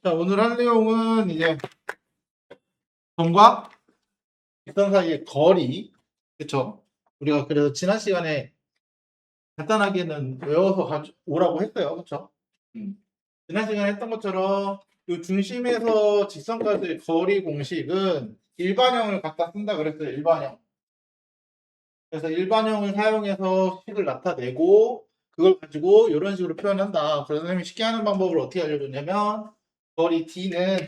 자, 오늘 할 내용은 이제 점과 직선 사이의 거리, 그쵸? 우리가 그래서 지난 시간에 간단하게는 외워서 오라고 했어요, 그쵸? 지난 시간에 했던 것처럼 이 중심에서 직선까지의 거리 공식은 일반형을 갖다 쓴다 그랬어요, 일반형. 그래서 일반형을 사용해서 식을 나타내고 그걸 가지고 이런 식으로 표현한다. 그래서 선생님이 쉽게 하는 방법을 어떻게 알려줬냐면 거리 D는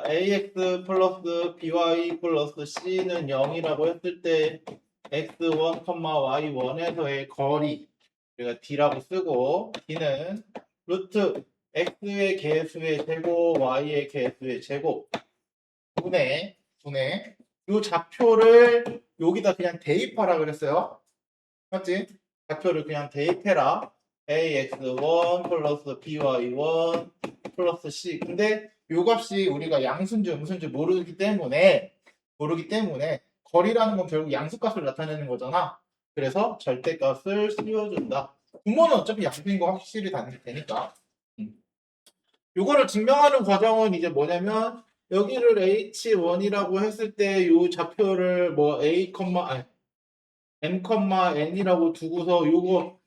ax 플러스 by 플러스 c는 0이라고 했을 때 x1, y1에서의 거리 우리가 d라고 쓰고 d는 루트 x의 개수의 제곱 y의 개수의 제곱 분의 이 좌표를 여기다 그냥 대입하라 그랬어요. 맞지? 좌표를 그냥 대입해라. ax1 플러스 by1 플러스 c. 근데 요 값이 우리가 양수인지 음수인지 모르기 때문에 거리라는 건 결국 양수값을 나타내는 거잖아. 그래서 절대값을 씌워준다. 분모는 어차피 양수인 거 확실히 되니까. 요거를 증명하는 과정은 이제 뭐냐면 여기를 h1이라고 했을 때 요 좌표를 뭐 m,n이라고 두고서 요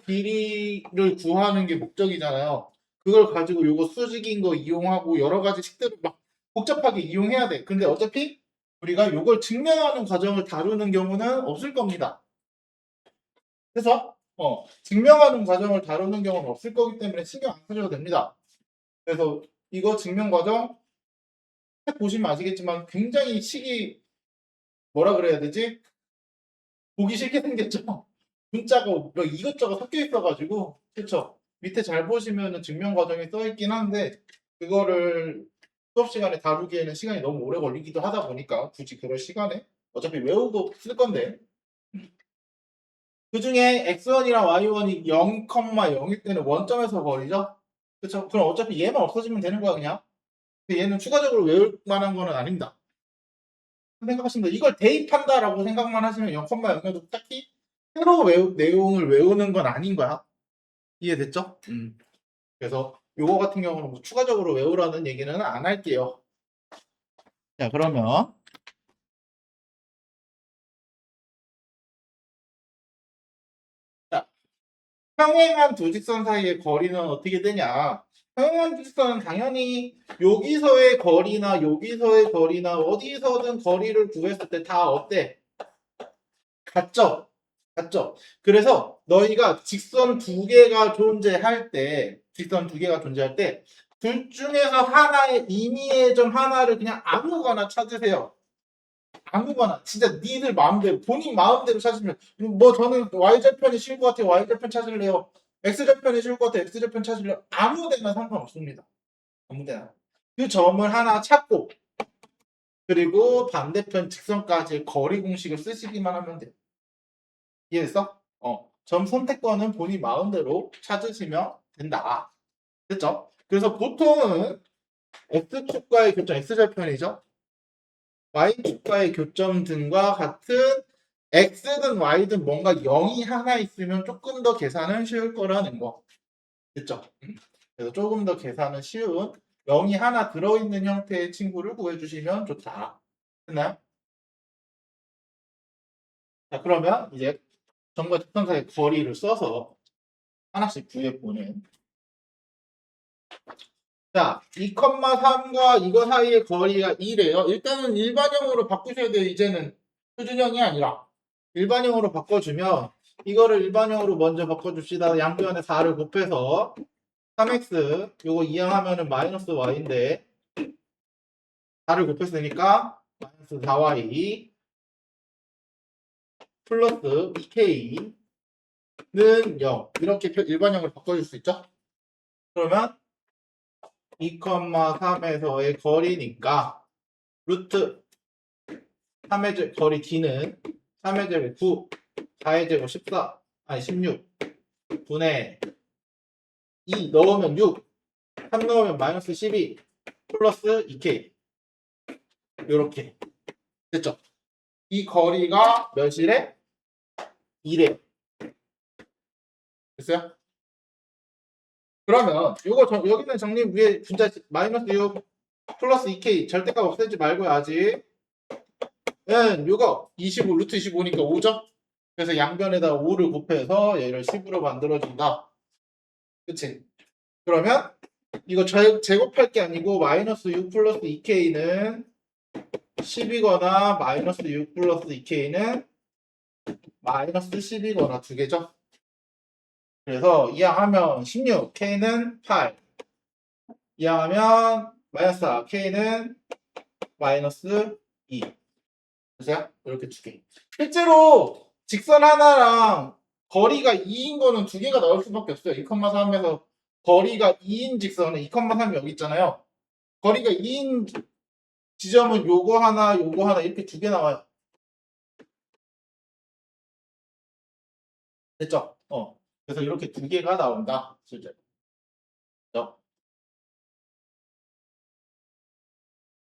길이를 구하는 게 목적이잖아요. 그걸 가지고 요거 수직인 거 이용하고 여러 가지 식들을 막 복잡하게 이용해야 돼. 근데 어차피 우리가 요걸 증명하는 과정을 다루는 경우는 없을 겁니다. 그래서 증명하는 과정을 다루는 경우는 없을 거기 때문에 신경 안 쓰셔도 됩니다. 그래서 이거 증명 과정 딱 보시면 아시겠지만 굉장히 식이 뭐라 그래야 되지? 보기 싫게 생겼죠? 문자가 뭐 이것저것 섞여 있어가지고 그쵸? 밑에 잘 보시면은 증명 과정이 써 있긴 한데 그거를 수업 시간에 다루기에는 시간이 너무 오래 걸리기도 하다 보니까 굳이 그럴 시간에 어차피 외우고 쓸 건데 그 중에 x1이랑 y1이 0,0일 때는 원점에서 거리죠? 그쵸? 그럼 어차피 얘만 없어지면 되는 거야 그냥. 근데 얘는 추가적으로 외울 만한 거는 아닙니다. 생각하시면 돼요. 이걸 대입한다라고 생각만 하시면 0,0에도 딱히 새로 내용을 외우는 건 아닌 거야. 이해됐죠? 그래서 요거 같은 경우는 뭐 추가적으로 외우라는 얘기는 안 할게요. 자, 그러면 자, 평행한 두 직선 사이의 거리는 어떻게 되냐? 평행한 두 직선은 당연히 여기서의 거리나 여기서의 거리나 어디서든 거리를 구했을 때 다 어때? 같죠? 같죠? 그래서 너희가 직선 두 개가 존재할 때, 둘 중에서 하나의 임의의 점 하나를 그냥 아무거나 찾으세요. 아무거나. 진짜 니들 마음대로, 본인 마음대로 찾으면, 뭐 저는 Y절편이 쉬울 것 같아요. Y절편 찾을래요. X절편이 쉬울 것 같아요. X절편 찾을래요. 아무 데나 상관없습니다. 아무 데나. 그 점을 하나 찾고, 그리고 반대편 직선까지 거리 공식을 쓰시기만 하면 돼요. 이해했어? 점 선택권은 본인 마음대로 찾으시면 된다. 됐죠? 그래서 보통은 X축과의 교점, X절편이죠? Y축과의 교점 등과 같은 X든 Y든 뭔가 0이 하나 있으면 조금 더 계산은 쉬울 거라는 거. 됐죠? 그래서 조금 더 계산은 쉬운 0이 하나 들어있는 형태의 친구를 구해주시면 좋다. 됐나요? 자, 그러면 이제 점과 직선 사이의 거리를 써서 하나씩 구해보는. 자, 2,3과 이거 사이의 거리가 2래요. 일단은 일반형으로 바꾸셔야 돼요. 이제는 표준형이 아니라 일반형으로 바꿔주면 이거를 일반형으로 먼저 바꿔줍시다. 양변에 4를 곱해서 3x 요거 이항하면은 마이너스 y인데 4를 곱했으니까 마이너스 4y 플러스 2k는 0 이렇게 일반형으로 바꿔줄 수 있죠. 그러면 2,3에서의 거리니까 루트 3의 제곱 거리 D는 3의 제곱 9, 4의 제곱 14, 아니 16 분의 2 넣으면 6, 3 넣으면 마이너스 12 플러스 2K 이렇게 됐죠? 이 거리가 몇이래? 2래. 됐어요? 그러면 여기는 정립 위에 분자 마이너스 6 플러스 2k 절대값 없애지 말고 해야지. 는 요거 25 루트 25니까 5죠? 그래서 양변에다 5를 곱해서 얘를 10으로 만들어준다. 그치? 그러면 이거 제곱할 게 아니고 마이너스 6 플러스 2k는 10이거나 마이너스 6 플러스 2k는 마이너스 10이거나 두 개죠. 그래서 이항하면 16, k는 8. 이항하면 마이너스 4, k는 마이너스 2. 보세요. 이렇게 두 개. 실제로 직선 하나랑 거리가 2인 거는 두 개가 나올 수밖에 없어요. 2,3에서 거리가 2인 직선은 2,3이 여기 있잖아요. 거리가 2인 지점은 요거 하나 이렇게 두 개 나와요. 됐죠? 그래서 이렇게 두 개가 나온다. 실제로.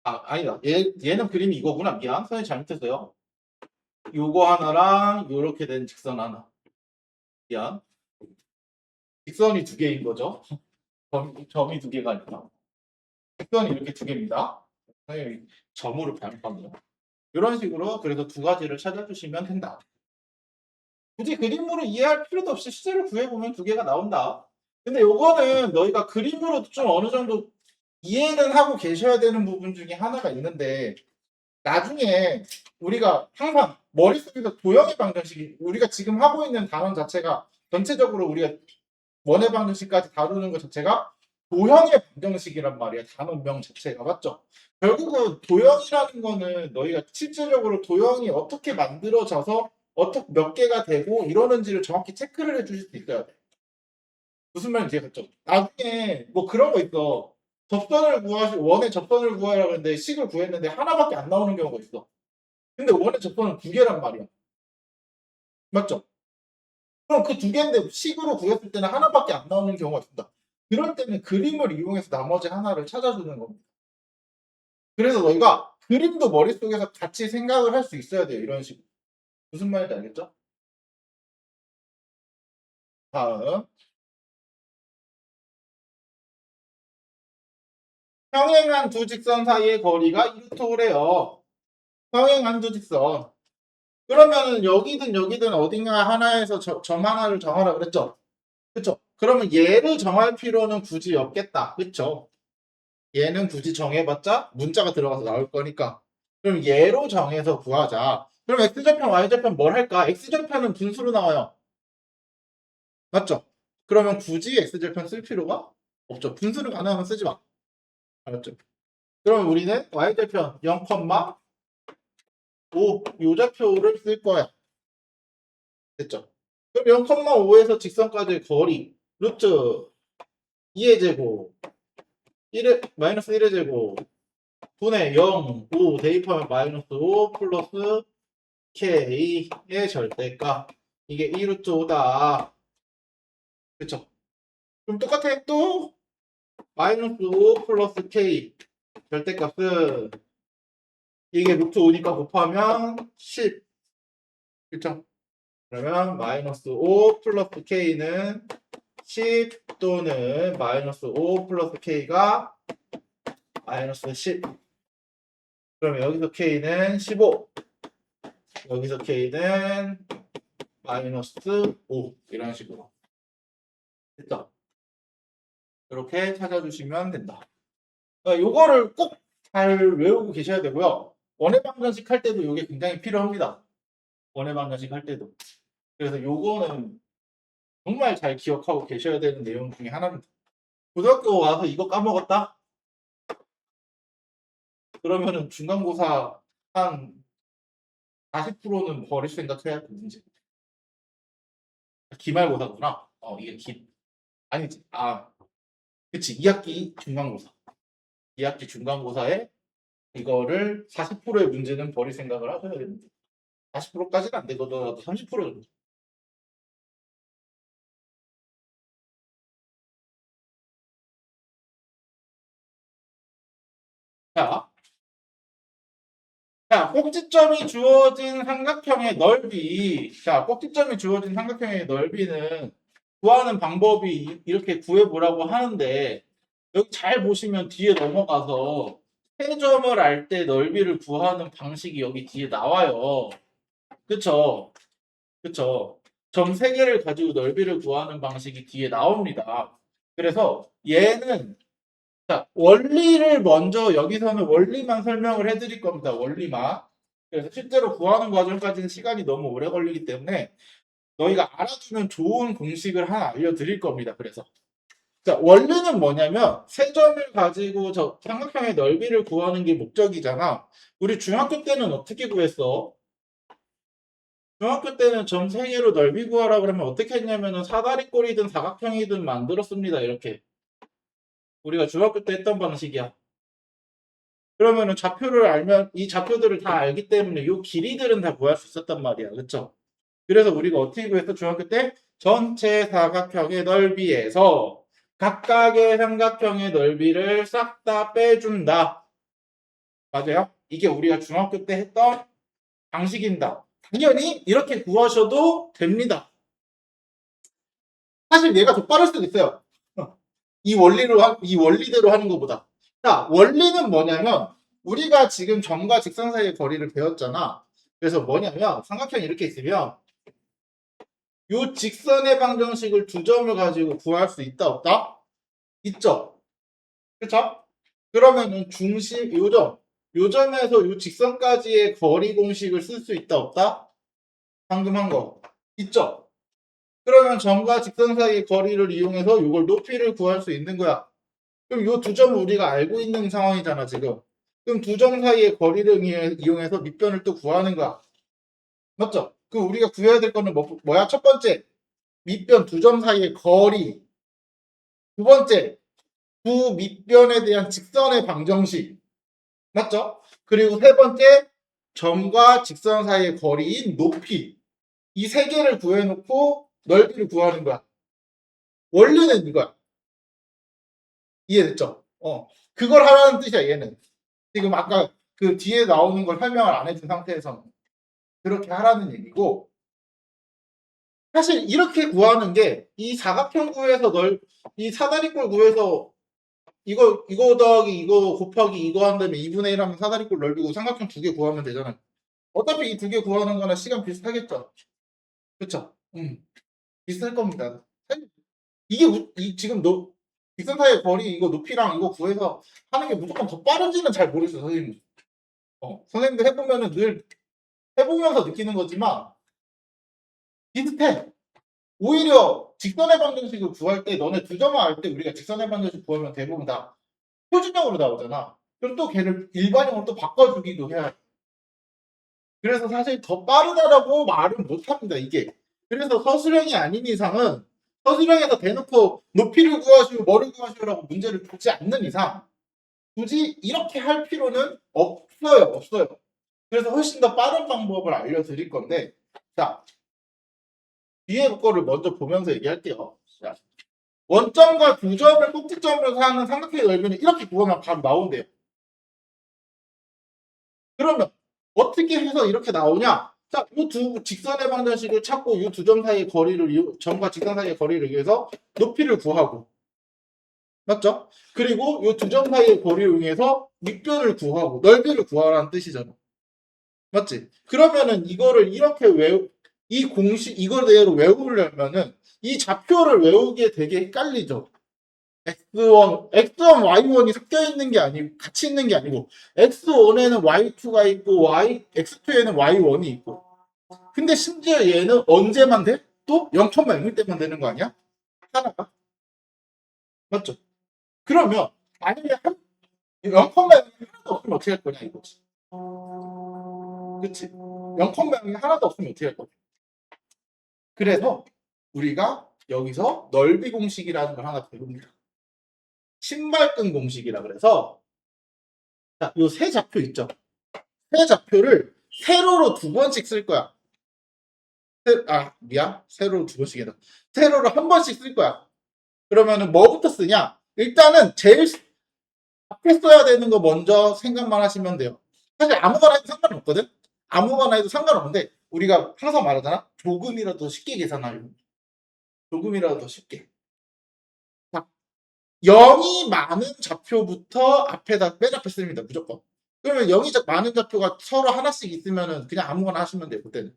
아니다. 얘는 그림이 이거구나. 미안. 선생님 잘못했어요. 요거 하나랑 요렇게 된 직선 하나. 미안. 직선이 두 개인 거죠. 점이 두 개가 아니라. 직선이 이렇게 두 개입니다. 선생님이 점으로 발음합니다. 이런 식으로 그래서 두 가지를 찾아주시면 된다. 굳이 그림으로 이해할 필요도 없이 실제로 구해보면 두 개가 나온다. 근데 요거는 너희가 그림으로 좀 어느 정도 이해는 하고 계셔야 되는 부분 중에 하나가 있는데 나중에 우리가 항상 머릿속에서 도형의 방정식이 우리가 지금 하고 있는 단원 자체가 전체적으로 우리가 원의 방정식까지 다루는 것 자체가 도형의 방정식이란 말이야. 단원명 자체가 맞죠? 결국은 도형이라는 거는 너희가 실질적으로 도형이 어떻게 만들어져서 어떻게 몇 개가 되고 이러는지를 정확히 체크를 해주실 수 있어야 돼. 무슨 말인지 이해갔죠? 나중에 뭐 그런 거 있어. 원의 접선을 구하라고 했는데 식을 구했는데 하나밖에 안 나오는 경우가 있어. 근데 원의 접선은 두 개란 말이야. 맞죠? 그럼 그 두 개인데 식으로 구했을 때는 하나밖에 안 나오는 경우가 있다. 그럴 때는 그림을 이용해서 나머지 하나를 찾아주는 겁니다. 그래서 너희가 그림도 머릿속에서 같이 생각을 할 수 있어야 돼요. 이런 식으로. 무슨 말인지 알겠죠? 다음. 평행한 두 직선 사이의 거리가 1루트래요. 평행한 두 직선. 그러면은 여기든 어딘가 하나에서 점 하나를 정하라 그랬죠? 그쵸? 그러면 얘를 정할 필요는 굳이 없겠다. 그쵸? 얘는 굳이 정해봤자 문자가 들어가서 나올 거니까. 그럼 얘로 정해서 구하자. 그럼 x좌편, y좌편 뭘 할까? x좌편은 분수로 나와요. 맞죠? 그러면 굳이 x좌편 쓸 필요가 없죠. 분수를 가능하면 쓰지 마. 알았죠? 그러면 우리는 y좌편 0,5 요 좌표를 쓸 거야. 됐죠? 그럼 0,5에서 직선까지의 거리 루트 2의 제곱 1의 마이너스 1의 제곱 분의 0, 5 대입하면 마이너스 5 플러스 k의 절대값 이게 2 루트 5다. 그쵸? 그럼 똑같아. 또 마이너스 5 플러스 k 절대값은 이게 루트 5니까 곱하면 10. 그쵸? 그러면 마이너스 5 플러스 k는 10 또는 마이너스 5 플러스 k가 마이너스 10. 그러면 여기서 k는 15. 여기서 k는 마이너스 5. 이런 식으로. 됐죠? 이렇게 찾아주시면 된다. 그러니까 요거를 꼭 잘 외우고 계셔야 되고요. 원의 방정식 할 때도 이게 굉장히 필요합니다. 원의 방정식 할 때도. 그래서 요거는 정말 잘 기억하고 계셔야 되는 내용 중에 하나입니다. 고등학교 와서 이거 까먹었다? 그러면은 중간고사 한 40%는 버릴 생각해야 돼, 문제. 기말고사구나. 이게 아니지. 그치. 2학기 중간고사. 2학기 중간고사에 이거를 40%의 문제는 버릴 생각을 하셔야 됩니다. 40%까지는 안 되더라도 30% 정도. 자, 꼭지점이 주어진 삼각형의 넓이. 자, 꼭지점이 주어진 삼각형의 넓이는 구하는 방법이 이렇게 구해보라고 하는데 여기 잘 보시면 뒤에 넘어가서 세점을 알 때 넓이를 구하는 방식이 여기 뒤에 나와요. 그쵸? 그쵸? 점 3개를 가지고 넓이를 구하는 방식이 뒤에 나옵니다. 그래서 얘는 자, 원리를 먼저 여기서는 원리만 설명을 해드릴 겁니다. 원리만. 그래서 실제로 구하는 과정까지는 시간이 너무 오래 걸리기 때문에 너희가 알아두면 좋은 공식을 하나 알려드릴 겁니다. 그래서 자, 원리는 뭐냐면 세 점을 가지고 저 삼각형의 넓이를 구하는 게 목적이잖아. 우리 중학교 때는 어떻게 구했어? 중학교 때는 점 3개로 넓이 구하라 그러면 어떻게 했냐면은 사다리꼴이든 사각형이든 만들었습니다. 이렇게. 우리가 중학교 때 했던 방식이야. 그러면은 좌표를 알면 이 좌표들을 다 알기 때문에 이 길이들은 다 구할 수 있었단 말이야. 그쵸? 그래서 우리가 어떻게 구했어? 중학교 때 전체 사각형의 넓이에서 각각의 삼각형의 넓이를 싹 다 빼준다. 맞아요? 이게 우리가 중학교 때 했던 방식입니다. 당연히 이렇게 구하셔도 됩니다. 사실 얘가 더 빠를 수도 있어요. 이 원리대로 하는 것보다. 자, 원리는 뭐냐면 우리가 지금 점과 직선 사이의 거리를 배웠잖아. 그래서 뭐냐면 삼각형이 이렇게 있으면 요 직선의 방정식을 두 점을 가지고 구할 수 있다 없다? 있죠. 그쵸? 그러면은 중심 요 점에서 요 직선까지의 거리 공식을 쓸 수 있다 없다? 방금 한 거. 있죠. 그러면 점과 직선 사이의 거리를 이용해서 요걸 높이를 구할 수 있는 거야. 그럼 요 두 점을 우리가 알고 있는 상황이잖아, 지금. 그럼 두 점 사이의 거리를 이용해서 밑변을 또 구하는 거야. 맞죠? 그럼 우리가 구해야 될 거는 뭐야? 첫 번째, 밑변 두 점 사이의 거리. 두 번째, 두 밑변에 대한 직선의 방정식. 맞죠? 그리고 세 번째, 점과 직선 사이의 거리인 높이. 이 세 개를 구해놓고 넓이를 구하는 거야. 원리는 이거야. 이해됐죠? 그걸 하라는 뜻이야, 얘는. 지금 아까 그 뒤에 나오는 걸 설명을 안 해준 상태에서는. 그렇게 하라는 얘기고, 사실 이렇게 구하는 게 이 사각형 구해서 이 사다리꼴 구해서 이거 더하기 이거 곱하기 이거 한 다음에 2분의 1 하면 사다리꼴 넓이고 삼각형 두 개 구하면 되잖아요. 어차피 이 두 개 구하는 거나 시간 비슷하겠죠. 그쵸? 비슷할 겁니다. 지금 직선 사이의 거리 이거 높이랑 이거 구해서 하는 게 무조건 더 빠른지는 잘 모르겠어요, 선생님. 선생님도 해보면은 늘 해보면서 느끼는 거지만 비슷해. 오히려 직선의 방정식을 구할 때 너네 두 점을 알 때 우리가 직선의 방정식 구하면 대부분 다 표준형으로 나오잖아. 그럼 또 걔를 일반형으로 또 바꿔주기도 해야 돼. 그래서 사실 더 빠르다라고 말은 못합니다, 이게. 그래서 서술형이 아닌 이상은 서술형에서 대놓고 높이를 구하시고 뭐를 구하시라고 문제를 주지 않는 이상 굳이 이렇게 할 필요는 없어요. 그래서 훨씬 더 빠른 방법을 알려드릴 건데 자, 뒤에 거를 먼저 보면서 얘기할게요. 자, 원점과 두 점을 꼭지점으로 하는 삼각형의 넓이는 이렇게 구하면 바로 나온대요. 그러면 어떻게 해서 이렇게 나오냐? 자, 이 두 직선의 방정식을 찾고 이 두 점 사이의 거리를 점과 직선 사이의 거리를 위해서 높이를 구하고 맞죠? 그리고 이 두 점 사이의 거리를 이용해서 밑변을 구하고 넓이를 구하라는 뜻이잖아. 맞지? 그러면은 이거를 이렇게 이 공식 이거대로 외우려면은 이 좌표를 외우기에 되게 헷갈리죠. X1, Y1이 섞여 있는 게 아니고 같이 있는 게 아니고 X1에는 Y2가 있고 X2에는 Y1이 있고 근데 심지어 얘는 언제만 돼? 또 0,0일 때만 되는 거 아니야? 하나가? 맞죠? 그러면 만약에 0,0이 하나도 없으면 어떻게 할 거냐 이거지. 그치? 0,0이 하나도 없으면 어떻게 할 거냐. 그래서 우리가 여기서 넓이 공식이라는 걸 하나 배웁니다. 신발끈 공식이라 그래서 자, 요 세 좌표 있죠? 세 좌표를 세로로 두 번씩 쓸 거야. 세로로 두 번씩이다. 세로로 한 번씩 쓸 거야. 그러면은 뭐부터 쓰냐? 일단은 제일 앞에 써야 되는 거 먼저 생각만 하시면 돼요. 사실 아무거나 해도 상관없거든? 아무거나 해도 상관없는데 우리가 항상 말하잖아? 조금이라도 쉽게 계산하려고. 조금이라도 더 쉽게. 자, 0이 많은 좌표부터 앞에다 맨 앞에 씁니다. 무조건. 그러면 0이 많은 좌표가 서로 하나씩 있으면은 그냥 아무거나 하시면 돼요. 그때는.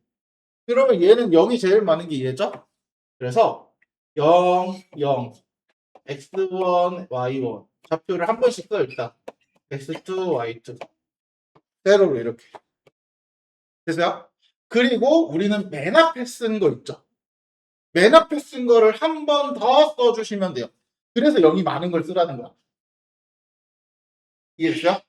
그러면 얘는 0이 제일 많은 게 얘죠? 그래서 0, 0, x1, y1 좌표를 한 번씩 써요. 일단 x2, y2 세로로 이렇게 됐어요? 그리고 우리는 맨 앞에 쓴 거 있죠? 맨 앞에 쓴 거를 한 번 더 써주시면 돼요. 그래서 0이 많은 걸 쓰라는 거야. 이해됐어요?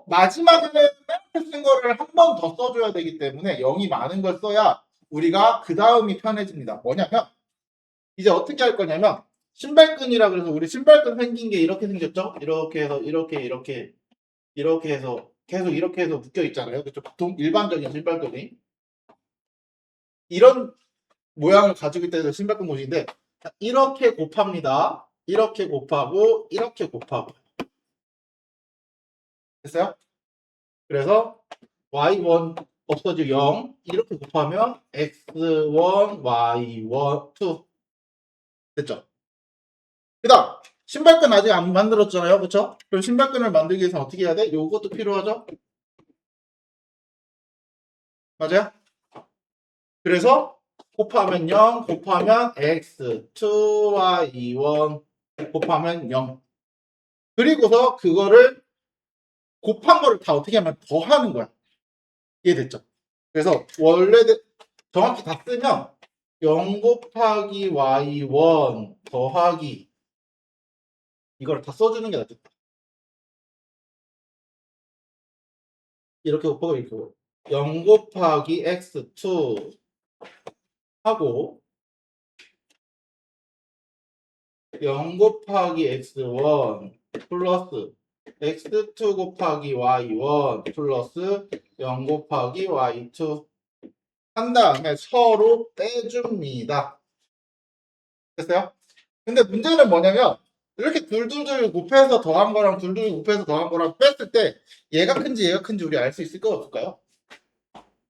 마지막에는 맨 앞에 쓴 거를 한 번 더 써줘야 되기 때문에 0이 많은 걸 써야 우리가 그 다음이 편해집니다. 뭐냐면 이제 어떻게 할 거냐면 신발끈이라 그래서 우리 신발끈 생긴 게 이렇게 생겼죠? 이렇게 해서 이렇게 해서 계속 이렇게 해서 묶여 있잖아요. 그렇죠? 보통 일반적인 신발끈이 이런 모양을 가지고 있다는 신발끈 모양인데 이렇게 곱합니다. 이렇게 곱하고 이렇게 곱하고 됐어요? 그래서 y1 없어지고 0 이렇게 곱하면 x1, y1, 2 됐죠? 그 다음 신발끈 아직 안 만들었잖아요. 그렇죠? 그럼 신발끈을 만들기 위해서 어떻게 해야 돼? 요것도 필요하죠? 맞아요? 그래서 곱하면 0 곱하면 x 2y1 곱하면 0 그리고서 그거를 곱한 거를 다 어떻게 하면 더하는 거야. 이해됐죠? 그래서 원래 정확히 다 쓰면 0 곱하기 y1 더하기 이걸 다 써주는 게 낫겠다. 이렇게 곱하고 이렇게 0 곱하기 x2 하고 0 곱하기 x1 플러스 x2 곱하기 y1 플러스 0 곱하기 y2 한 다음에 서로 빼줍니다. 됐어요? 근데 문제는 뭐냐면 이렇게 둘둘둘 곱해서 더한 거랑 둘둘 곱해서 더한 거랑 뺐을 때 얘가 큰지 얘가 큰지 우리 알 수 있을까 없을까요?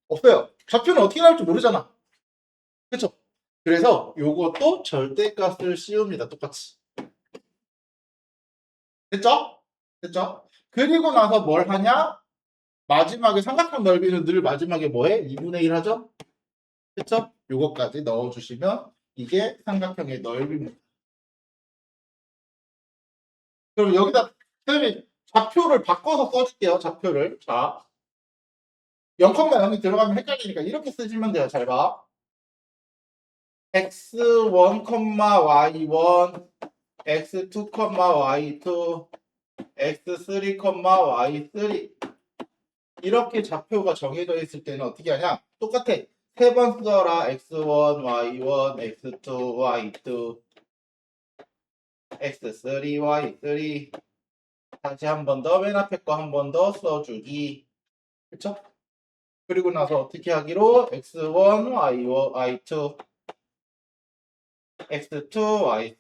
없어요. 좌표는 어떻게 나올지 모르잖아. 그쵸? 그래서 요것도 절대값을 씌웁니다. 똑같이. 됐죠? 됐죠? 그리고 나서 뭘 하냐? 마지막에 삼각형 넓이는 늘 마지막에 뭐해? 2분의 1 하죠? 그쵸? 요거까지 넣어주시면 이게 삼각형의 넓이입니다. 그럼 여기다 선생님이 좌표를 바꿔서 써줄게요. 좌표를. 자, 0,0이 들어가면 헷갈리니까 이렇게 쓰시면 돼요. 잘 봐. x1, y1, x2, y2, x3, y3 이렇게 좌표가 정해져 있을 때는 어떻게 하냐? 똑같아. 세 번 써라. x1, y1, x2, y2, x3, y3 다시 한 번 더 맨 앞에 거 한 번 더 써주기. 그쵸? 그리고 나서 어떻게 하기로 x1, y1, y2, x2,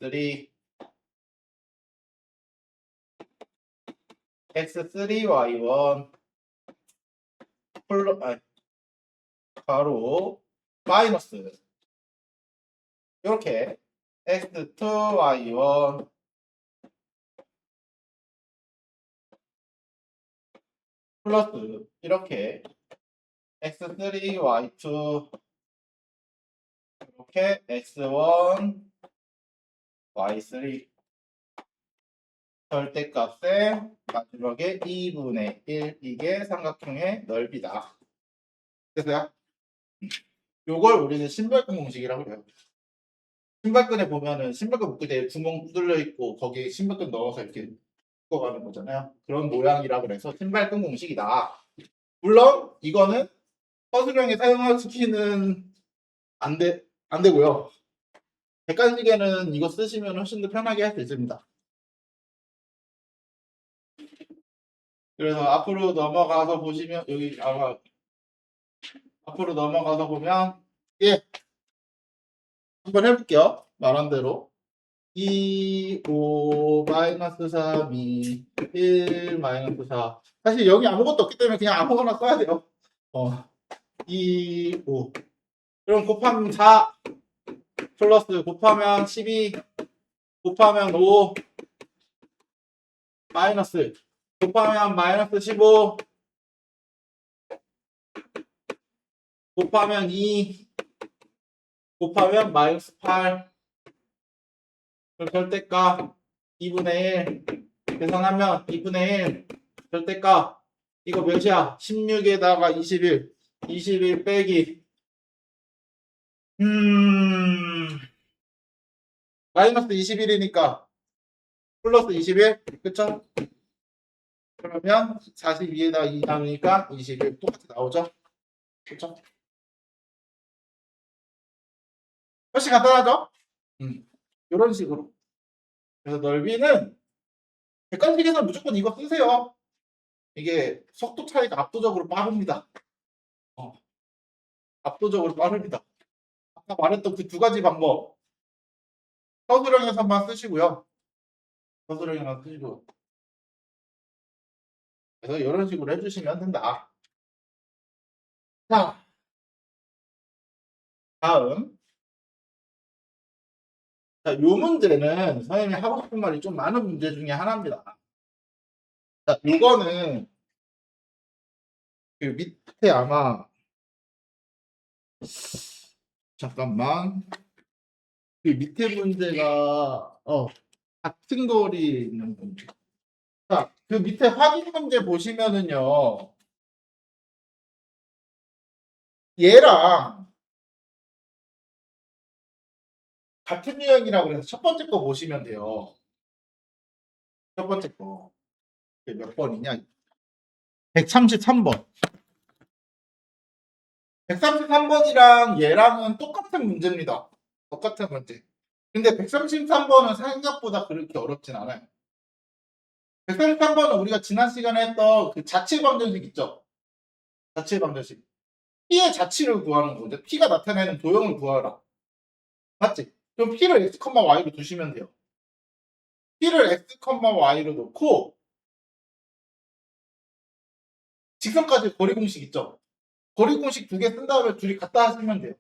y3, x3, y1 가로 마이너스 이렇게 x2, y1 플러스 이렇게 x3, y2 이렇게 x1, y3 절대값의 마지막에 2분의 1 이게 삼각형의 넓이다. 됐어요? 요걸 우리는 신발끈 공식이라고 해요. 신발끈에 보면은 신발끈 묶을 때 구멍 뚫려 있고 거기에 신발끈 넣어서 이렇게 묶어가는 거잖아요. 그런 모양이라 그래서 신발끈 공식이다. 물론 이거는 서술형에 사용시키는 안 되고요. 객관식에는 이거 쓰시면 훨씬 더 편하게 할 수 있습니다. 그래서 앞으로 넘어가서 보시면 여기 아마 앞으로 넘어가서 보면 예 한번 해볼게요. 말한 대로 2, 5, 마이너스 3, 2, 1, 마이너스 4 사실 여기 아무것도 없기 때문에 그냥 아무거나 써야 돼요. 2, 5 그럼 곱하면 4 플러스 곱하면 12 곱하면 5 마이너스 곱하면 마이너스 15 곱하면 2 곱하면 마이너스 8 그럼 절대값 2분의 1 계산하면 2분의 1 절대값 이거 몇이야? 16에다가 21 빼기 마이너스 21이니까 플러스 21 그쵸? 그러면 42에다가 2 나누니까 21 똑같이 나오죠? 그쵸? 훨씬 간단하죠? 이런 식으로 그래서 넓이는 객관식에서 무조건 이거 쓰세요. 이게 속도 차이가 압도적으로 빠릅니다. 압도적으로 빠릅니다. 아까 말했던 그 두 가지 방법 서술형에서만 쓰시고요. 서술형에만 쓰시고 그래서 이런 식으로 해주시면 된다. 자, 다음 자, 요 문제는 선생님이 하고 싶은 말이 좀 많은 문제 중에 하나입니다. 자, 요거는 그 밑에 아마 잠깐만 그 밑에 문제가 같은 거리 있는 문제. 자, 그 밑에 확인 문제 보시면은요. 얘랑 같은 유형이라고 해서 첫 번째 거 보시면 돼요. 첫 번째 거. 몇 번이냐? 133번. 133번이랑 얘랑은 똑같은 문제입니다. 똑같은 문제. 근데 133번은 생각보다 그렇게 어렵진 않아요. 133번은 우리가 지난 시간에 했던 그 자치 방정식 있죠? 자치 방정식. P의 자치를 구하는 거죠. P가 나타내는 도형을 구하라. 맞지? 그럼 P를 x, y로 두시면 돼요. P를 x, y로 놓고 직선까지 거리 공식 있죠? 거리 공식 두 개 쓴 다음에 둘이 갖다 하시면 돼요.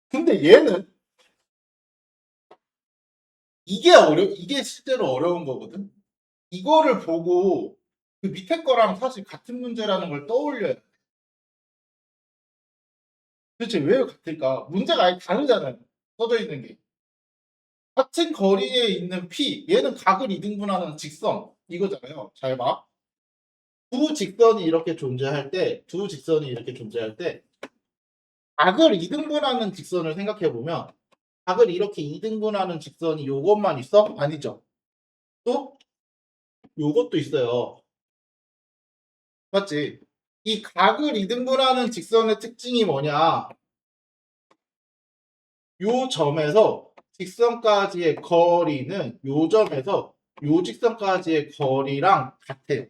근데 얘는 이게 실제로 어려운 거거든. 이거를 보고 그 밑에 거랑 사실 같은 문제라는 걸 떠올려야 돼. 도대체 왜 같을까? 문제가 아예 다르잖아요. 써져 있는 게. 같은 거리에 있는 P, 얘는 각을 이등분하는 직선 이거잖아요. 잘 봐. 두 직선이 이렇게 존재할 때, 각을 이등분하는 직선을 생각해 보면, 각을 이렇게 이등분하는 직선이 요것만 있어? 아니죠. 또 요것도 있어요. 맞지? 이 각을 이등분하는 직선의 특징이 뭐냐? 요 점에서 직선까지의 거리는 요 점에서 요 직선까지의 거리랑 같아요.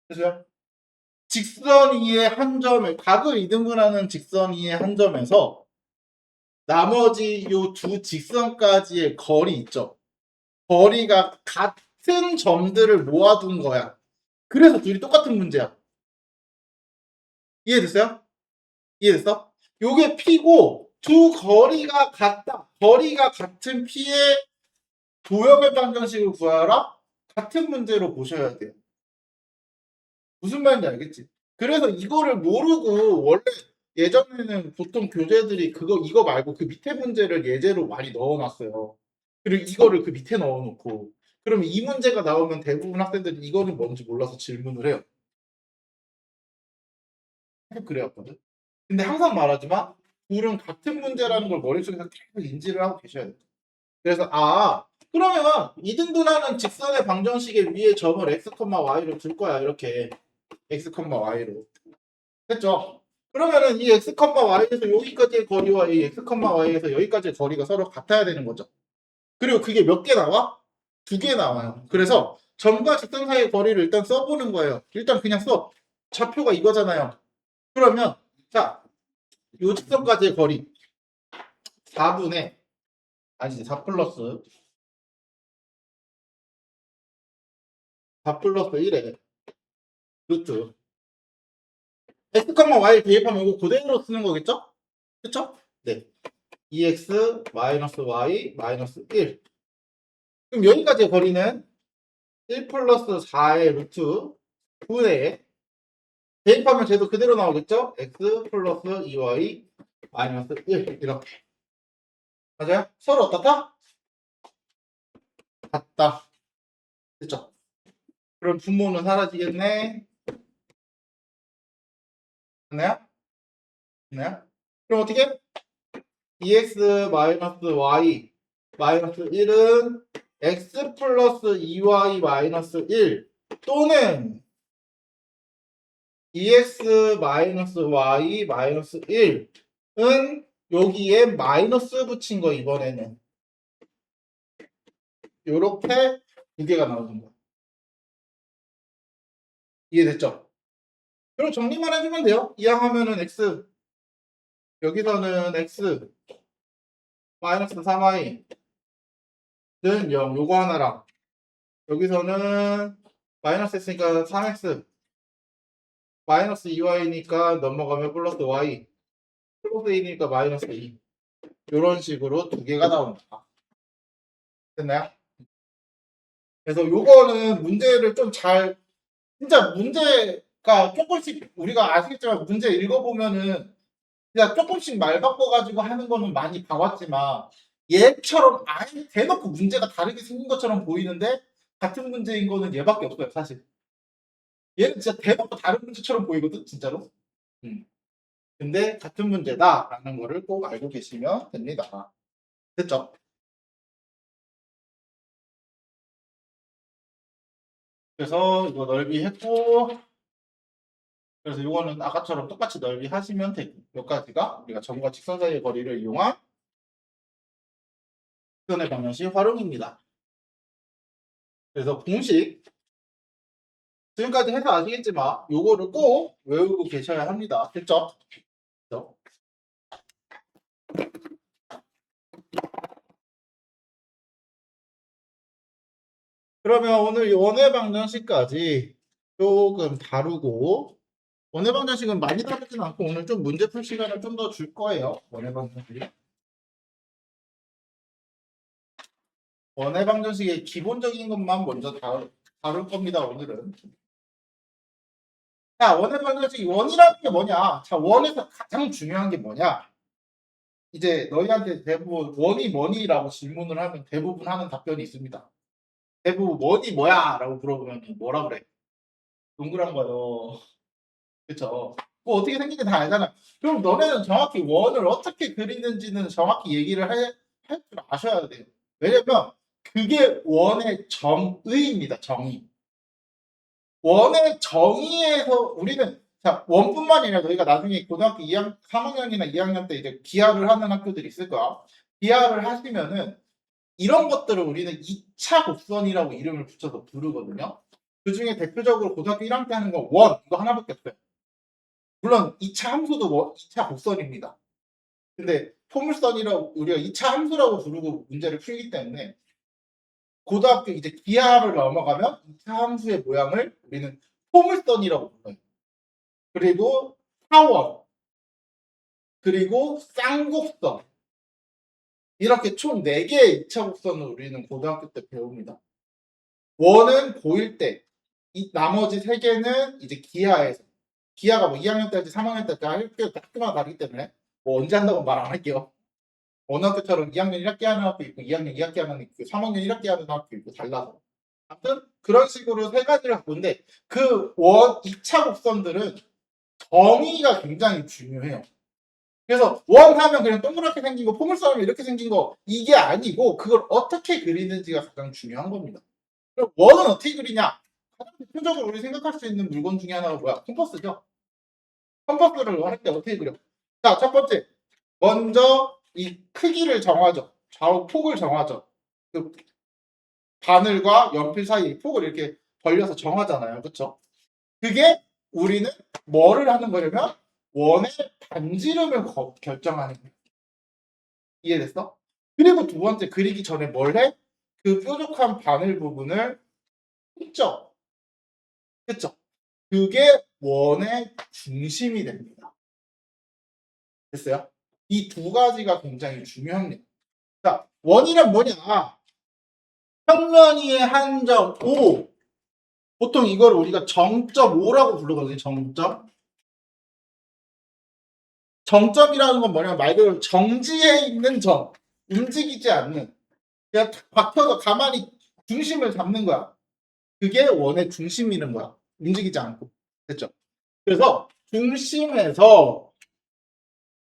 그죠? 직선 위의 한 점에 각을 이등분하는 직선 위의 한 점에서 나머지 요 두 직선까지의 거리 있죠. 거리가 같은 점들을 모아둔 거야. 그래서 둘이 똑같은 문제야. 이해됐어요? 이해됐어? 요게 P고 두 거리가 같다. 거리가 같은 P의 도형의 방정식을 구하라? 같은 문제로 보셔야 돼요. 무슨 말인지 알겠지? 그래서 이거를 모르고 원래 예전에는 보통 교재들이 이거 말고 그 밑에 문제를 예제로 많이 넣어놨어요. 그리고 이거를 그 밑에 넣어놓고 그러면 이 문제가 나오면 대부분 학생들이 이거는 뭔지 몰라서 질문을 해요. 계속 그래왔거든. 근데 항상 말하지만 둘은 같은 문제라는 걸 머릿속에서 계속 인지를 하고 계셔야 돼요. 그래서 그러면 이등분하는 직선의 방정식의 위에 점을 x, y로 둘 거야. 이렇게 x, y로. 됐죠? 그러면은 이 x, y에서 여기까지의 거리와 이 x, y에서 여기까지의 거리가 서로 같아야 되는 거죠. 그리고 그게 몇 개 나와? 두 개 나와요. 그래서 점과 직선 사이의 거리를 일단 써보는 거예요. 일단 그냥 써. 좌표가 이거잖아요. 그러면 자, 요 직선까지의 거리 4분의 아니지 4 플러스 1에 루트 x, y 대입하면 이거 그대로 쓰는 거겠죠? 그쵸? 네. 2x 마이너스 y 마이너스 1. 그럼 여기까지의 거리는 1 플러스 4의 루트 9에 대입하면 쟤도 그대로 나오겠죠? x 플러스 2y 마이너스 1 이렇게. 맞아요? 서로 어떻다? 같다. 그쵸? 그럼 분모는 사라지겠네. 맞나요? 맞나요? 그럼 어떻게? 2x 마이너스 y 마이너스 1은 x 플러스 2y 마이너스 1 또는 2x 마이너스 y 마이너스 1은 여기에 마이너스 붙인 거 이번에는 요렇게 두 개가 나오는 거야. 이해됐죠? 그럼 정리만 해주면 돼요. 이항하면은 x 여기서는 x 마이너스 3y 는 0 요거 하나랑 여기서는 마이너스 했으니까 3x 마이너스 2y니까 넘어가면 플러스 y 플러스 1이니까 마이너스 2 이런 식으로 두 개가 나온다. 됐나요? 그래서 요거는 문제를 좀 잘 진짜 문제가 조금씩 우리가 아시겠지만 문제 읽어보면은 그냥 조금씩 말 바꿔가지고 하는 거는 많이 봐왔지만 얘처럼 아예 대놓고 문제가 다르게 생긴 것처럼 보이는데 같은 문제인 거는 얘밖에 없어요 사실. 얘는 진짜 대놓고 다른 문제처럼 보이거든 진짜로. 근데 같은 문제다라는 거를 꼭 알고 계시면 됩니다. 됐죠? 그래서 이거 넓이 했고 그래서 이거는 아까처럼 똑같이 넓이 하시면 되고 여기까지가 우리가 점과 직선 사이의 거리를 이용한 직선의 방정식 활용입니다. 그래서 공식 지금까지 해서 아시겠지만 요거를 꼭 외우고 계셔야 합니다. 됐죠? 됐죠? 그러면 오늘 원의 방정식까지 조금 다루고 원의 방정식은 많이 다루진 않고 오늘 좀 문제 풀 시간을 좀 더 줄 거예요. 원의 방정식. 원의 방정식의 기본적인 것만 먼저 다룰 겁니다. 오늘은. 자, 원의 방정식 원이라는 게 뭐냐? 자, 원에서 가장 중요한 게 뭐냐? 이제 너희한테 대부분 원이 뭐니라고 질문을 하면 대부분 하는 답변이 있습니다. 대부분 원이 뭐야? 라고 물어보면 뭐라 그래? 동그란 거요. 그쵸? 뭐 어떻게 생긴지 다 알잖아. 그럼 너네는 정확히 원을 어떻게 그리는지는 정확히 얘기를 할 줄 아셔야 돼요. 왜냐면 그게 원의 정의입니다. 정의. 원의 정의에서 우리는 자 원뿐만이 아니라 너희가 나중에 고등학교 2학 3학년이나 2학년 때 이제 기하를 하는 학교들이 있을 거야. 기하를 하시면은 이런 것들을 우리는 2차 곡선이라고 이름을 붙여서 부르거든요. 그 중에 대표적으로 고등학교 1학년 때 하는 건 원 이거 하나밖에 없어요. 물론 2차 함수도 2차 곡선입니다. 근데 포물선이라고 우리가 2차 함수라고 부르고 문제를 풀기 때문에 고등학교 이제 기하를 넘어가면 2차 함수의 모양을 우리는 포물선이라고 불러요. 그리고 사원, 그리고 쌍곡선 이렇게 총 4개의 2차 곡선을 우리는 고등학교 때 배웁니다. 원은 고1 때, 이 나머지 3개는 이제 기하에서 기하가 뭐 2학년 때인지 3학년 때인지 학교마다 다르기 때문에 뭐 언제 한다고 말 안 할게요. 어느 학교처럼 2학년 1학기 하는 학교 있고 2학년 2학기 하는 학교 있고 3학년 1학기 하는 학교 있고 달라서 아무튼 그런 식으로 3가지를 갖고 있는데 그 원 2차 곡선들은 정의가 굉장히 중요해요. 그래서 원 하면 그냥 동그랗게 생긴 거 포물선 하면 이렇게 생긴 거 이게 아니고 그걸 어떻게 그리는지가 가장 중요한 겁니다. 그럼 원은 어떻게 그리냐? 가장 대표적으로 우리 생각할 수 있는 물건 중에 하나가 뭐야? 컴퍼스죠. 컴퍼스를 할 때 어떻게 그려? 자, 첫 번째 먼저 이 크기를 정하죠. 좌우 폭을 정하죠. 그 바늘과 연필 사이 폭을 이렇게 벌려서 정하잖아요. 그렇죠? 그게 우리는 뭐를 하는 거냐면 원의 반지름을 결정하는 거예요. 이해됐어? 그리고 두 번째 그리기 전에 뭘 해? 그 뾰족한 바늘 부분을 훑죠. 그쵸? 그게 원의 중심이 됩니다. 됐어요? 이 두 가지가 굉장히 중요합니다. 자, 원이란 뭐냐? 평면이의 한 점 O. 보통 이걸 우리가 정점 O라고 부르거든요. 정점이라는 건 뭐냐면 말 그대로 정지에 있는 점. 움직이지 않는. 그냥 탁 박혀서 가만히 중심을 잡는 거야. 그게 원의 중심이는 거야. 움직이지 않고. 됐죠? 그래서 중심에서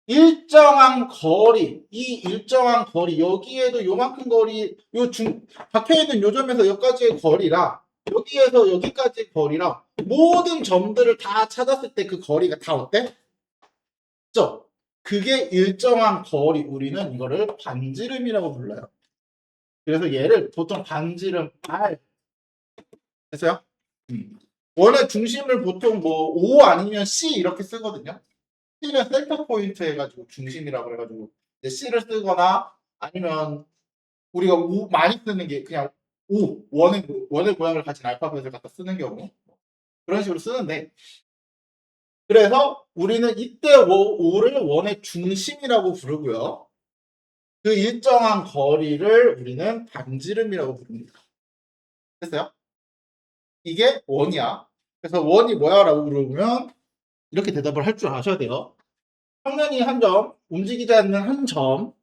일정한 거리, 이 일정한 거리, 여기에도 요만큼 거리, 박혀있는 요 점에서 여기까지의 거리랑, 여기에서 여기까지의 거리랑, 모든 점들을 다 찾았을 때 그 거리가 다 어때? 그죠? 그게 일정한 거리, 우리는 이거를 반지름이라고 불러요. 그래서 얘를 보통 반지름 R, 됐어요? 원의 중심을 보통 뭐 O 아니면 C 이렇게 쓰거든요. C는 센터 포인트 해가지고 중심이라고 해가지고 C를 쓰거나 아니면 우리가 많이 쓰는 게 그냥 원의 모양을 가진 알파벳을 갖다 쓰는 경우 그런 식으로 쓰는데, 그래서 우리는 이때 O를 원의 중심이라고 부르고요. 그 일정한 거리를 우리는 반지름이라고 부릅니다. 됐어요? 이게 원이야. 그래서 원이 뭐야? 라고 물어보면 이렇게 대답을 할 줄 아셔야 돼요. 평면이 한 점, 움직이지 않는 한 점.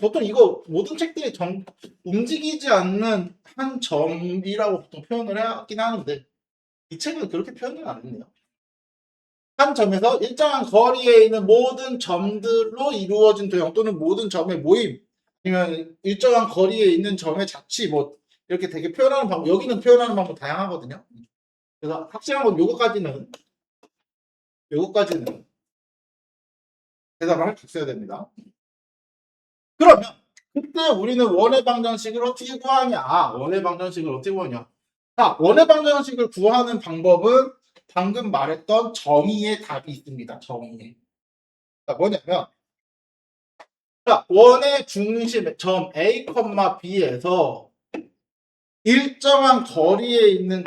보통 이거 모든 책들이 움직이지 않는 한 점이라고 보통 표현을 하긴 하는데 이 책은 그렇게 표현을 안 했네요. 한 점에서 일정한 거리에 있는 모든 점들로 이루어진 도형 또는 모든 점의 모임 아니면 일정한 거리에 있는 점의 자취 뭐 이렇게 되게 표현하는 방법, 여기는 표현하는 방법 다양하거든요. 그래서 확실한 건 요거까지는 대답을 할 수 있어야 됩니다. 그러면 그때 우리는 원의 방정식을 어떻게 구하냐? 원의 방정식을 어떻게 구하냐? 자, 원의 방정식을 구하는 방법은 방금 말했던 정의의 답이 있습니다. 정의에. 자, 뭐냐면 자, 원의 중심 점 A, B에서 일정한 거리에 있는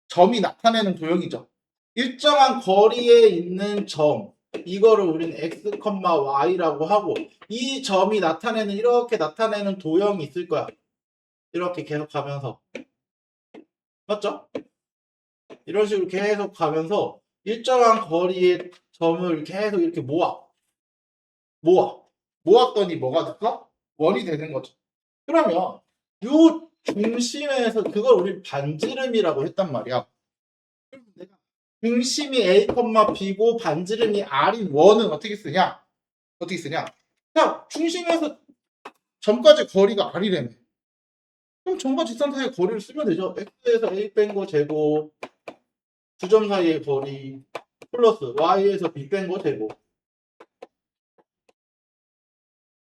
점이 나타내는 도형이죠. 일정한 거리에 있는 점, 이거를 우리는 x, y라고 하고 이 점이 이렇게 나타내는 도형이 있을 거야. 이렇게 계속 가면서. 맞죠? 이런 식으로 계속 가면서 일정한 거리의 점을 계속 이렇게 모았더니 뭐가 됐어? 원이 되는 거죠. 그러면 요 중심에서 그걸 우리 반지름이라고 했단 말이야. 내가 중심이 A, B고 반지름이 R인 원은 어떻게 쓰냐? 자, 중심에서 점까지 거리가 R이라며. 그럼 점과 직선 사이의 거리를 쓰면 되죠. X에서 A 뺀 거 제곱, 두 점 사이의 거리, 플러스 Y에서 B 뺀 거 제곱.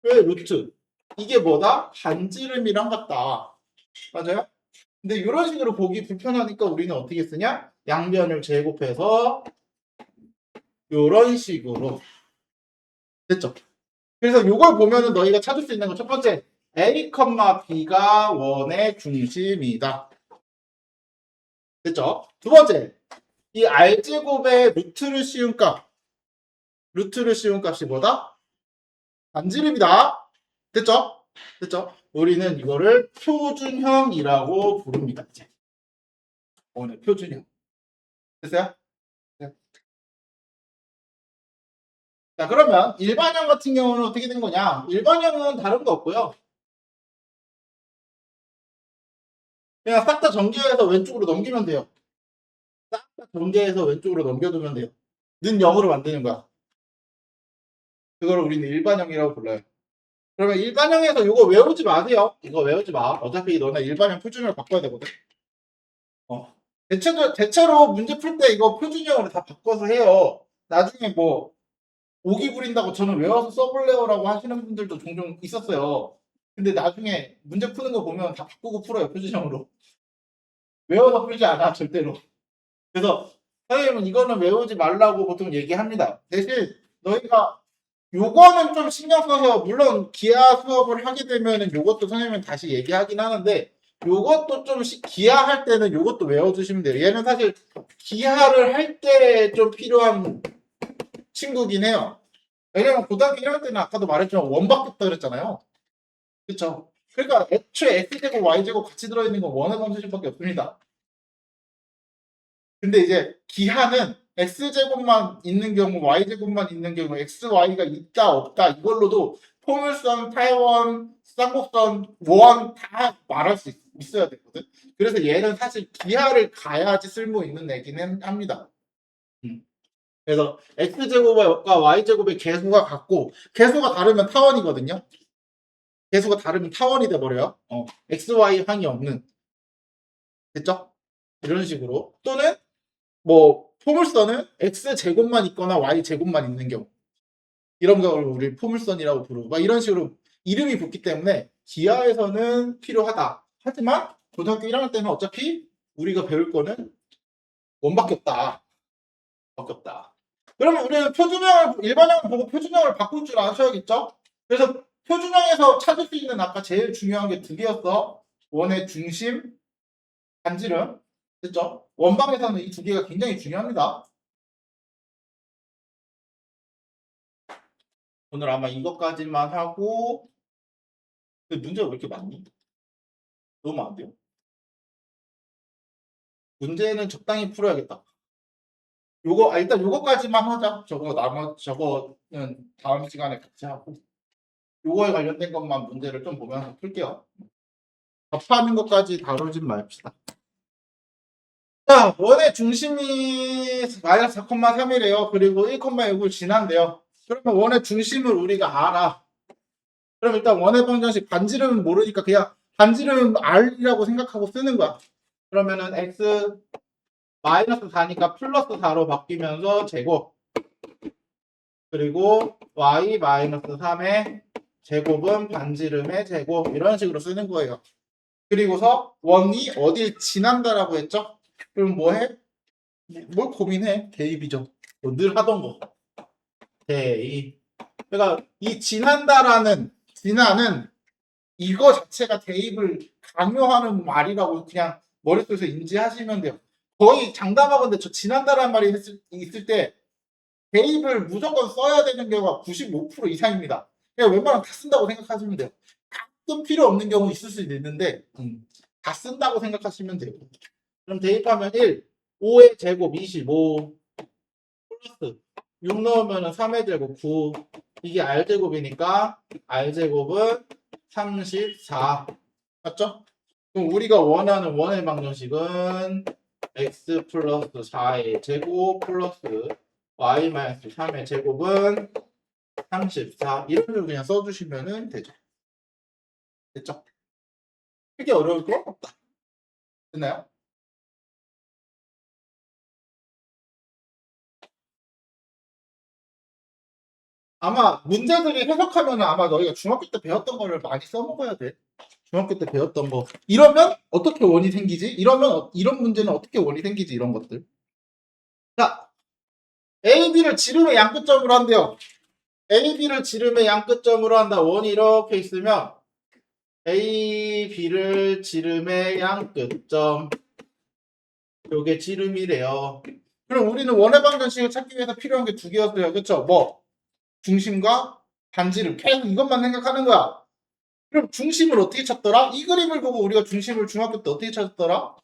왜 루트? 이게 뭐다? 반지름이랑 같다. 맞아요? 근데 이런 식으로 보기 불편하니까 우리는 어떻게 쓰냐? 양변을 제곱해서 이런 식으로. 됐죠? 그래서 이걸 보면은 너희가 찾을 수 있는 건 첫 번째, A, B가 원의 중심이다. 됐죠? 두 번째, 이 R제곱의 루트를 씌운 값이 뭐다? 반지름이다. 됐죠? 우리는 이거를 표준형이라고 부릅니다. 이제. 오늘 표준형. 됐어요? 네. 자, 그러면 일반형 같은 경우는 어떻게 된 거냐? 일반형은 다른 거 없고요. 그냥 싹 다 전개해서 왼쪽으로 넘기면 돼요. 싹 다 전개해서 왼쪽으로 넘겨두면 돼요. 는 0으로 만드는 거야. 그걸 우리는 일반형이라고 불러요. 그러면 일반형에서 이거 외우지 마세요. 이거 외우지 마. 어차피 너네 일반형 표준형을 바꿔야 되거든. 대체로 문제 풀 때 이거 표준형으로 다 바꿔서 해요. 나중에 뭐 오기 부린다고 저는 외워서 써볼래요라고 하시는 분들도 종종 있었어요. 근데 나중에 문제 푸는 거 보면 다 바꾸고 풀어요. 표준형으로. 외워서 풀지 않아 절대로. 그래서 선생님은 이거는 외우지 말라고 보통 얘기합니다. 대신 너희가 요거는 좀 신경 써서 물론 기하 수업을 하게 되면은 요것도 선생님은 다시 얘기하긴 하는데 요것도 좀 기하할 때는 요것도 외워주시면 돼요. 얘는 사실 기하를 할 때 좀 필요한 친구긴 해요. 왜냐면 고등학교 1학년 때는 아까도 말했지만 원밖에 그랬잖아요. 그쵸? 그러니까 애초에 x제곱 y제곱 같이 들어있는 건 원의 방정식밖에 없습니다. 근데 이제 기하는 x제곱만 있는 경우 y제곱만 있는 경우 xy가 있다 없다 이걸로도 포물선, 타원, 쌍곡선, 원 다 말할 수 있어야 되거든. 그래서 얘는 사실 기하를 가야지 쓸모 있는 애기는 합니다. 그래서 x제곱과 y제곱의 개수가 같고 개수가 다르면 타원이거든요. 개수가 다르면 타원이 돼버려요. x, y 항이 없는. 됐죠? 이런 식으로. 또는 뭐 포물선은 x 제곱만 있거나 y 제곱만 있는 경우. 이런 걸 우리 포물선이라고 부르고 막 이런 식으로 이름이 붙기 때문에 기하에서는 필요하다. 하지만 고등학교 1학년 때는 어차피 우리가 배울 거는 원밖에 없다. 밖에 없다. 그러면 우리는 표준형을 일반형을 보고 표준형을 바꿀 줄 아셔야겠죠? 그래서 표준형에서 찾을 수 있는 아까 제일 중요한 게 두 개였어. 원의 중심, 반지름. 됐죠? 원방에서는 이 두 개가 굉장히 중요합니다. 오늘 아마 이것까지만 하고 근데 문제가 왜 이렇게 많니? 너무 많은데요? 문제는 적당히 풀어야겠다. 일단 요거까지만 하자. 저거는 다음 시간에 같이 하고 요거에 관련된 것만 문제를 좀 보면서 풀게요. 접하는 것까지 다루진 맙시다. 자, 원의 중심이 마이너스 4,3이래요. 그리고 1,6을 지난대요. 그러면 원의 중심을 우리가 알아. 그럼 일단 원의 방정식 반지름은 모르니까 그냥 반지름 R이라고 생각하고 쓰는 거야. 그러면은 X 마이너스 4니까 플러스 4로 바뀌면서 제곱. 그리고 Y 마이너스 3의 제곱은 반지름의 제곱. 이런 식으로 쓰는 거예요. 그리고서 원이 어딜 지난다라고 했죠? 그럼 뭐 해? 뭘 고민해? 대입이죠. 늘 하던 거. 대입. 그러니까 이 지난은 이거 자체가 대입을 강요하는 말이라고 그냥 머릿속에서 인지하시면 돼요. 거의 장담하건데 저 지난다라는 말이 있을 때 대입을 무조건 써야 되는 경우가 95% 이상입니다. 그냥 웬만하면 다 쓴다고 생각하시면 돼요. 가끔 필요 없는 경우 있을 수도 있는데 다 쓴다고 생각하시면 돼요. 그럼 대입하면 1, 5의 제곱 25 플러스 6 넣으면 3의 제곱 9 이게 R제곱이니까 R제곱은 34 맞죠? 그럼 우리가 원하는 원의 방정식은 x 플러스 4의 제곱 플러스 y 마이너스 3의 제곱은 34 이런 식으로 그냥 써주시면 되죠. 됐죠? 크게 어려울 거 없다. 됐나요? 아마 문제들이 해석하면 아마 너희가 중학교 때 배웠던 거를 많이 써먹어야 돼. 중학교 때 배웠던 거. 이러면 어떻게 원이 생기지? 이런 문제는 어떻게 원이 생기지? 이런 것들. 자, A, B를 지름의 양끝점으로 한대요. A, B를 지름의 양끝점으로 한다. 원이 이렇게 있으면 A, B를 지름의 양끝점. 요게 지름이래요. 그럼 우리는 원의 방정식을 찾기 위해서 필요한 게 두 개였어요. 그쵸? 뭐? 중심과 반지름. 계속 이것만 생각하는 거야. 그럼 중심을 어떻게 찾더라? 이 그림을 보고 우리가 중심을 중학교 때 어떻게 찾았더라?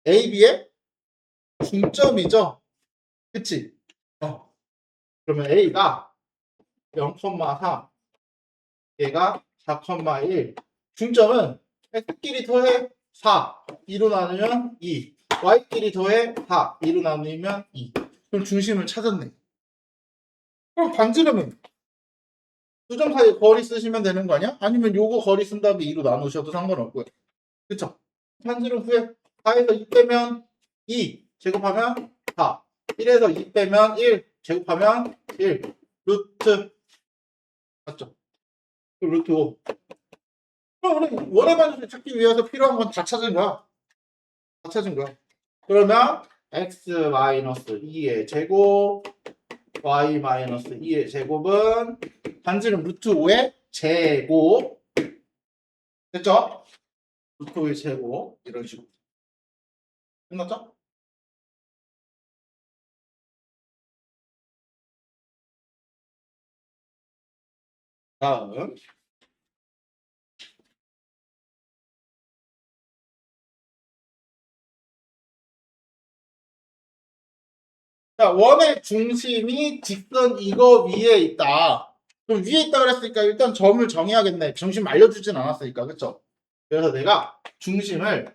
A, B의 중점이죠. 그치? 그러면 A가 0,4, 얘가 4,1. 중점은 X끼리 더해 4, 2로 나누면 2. Y끼리 더해 4, 2로 나누면 2. 그럼 중심을 찾았네. 그럼 반지름은 두 점 사이 거리 쓰시면 되는 거 아니야? 아니면 요거 거리 쓴 다음에 2로 나누셔도 상관없고요. 그쵸? 반지름 후에 4에서 2 빼면 2 제곱하면 4. 1에서 2 빼면 1 제곱하면 1. 루트 맞죠? 루트 5. 그럼 우리 원의 반지름 찾기 위해서 필요한 건 다 찾은 거야. 다 찾은 거야. 그러면 x-2의 제곱 y-2의 제곱은 반지름 루트 5의 제곱 됐죠? 루트 5의 제곱 이런 식으로 끝났죠? 다음 자, 원의 중심이 직선 이거 위에 있다. 그럼 위에 있다 그랬으니까 일단 점을 정해야겠네. 중심 알려주진 않았으니까, 그쵸? 그래서 내가 중심을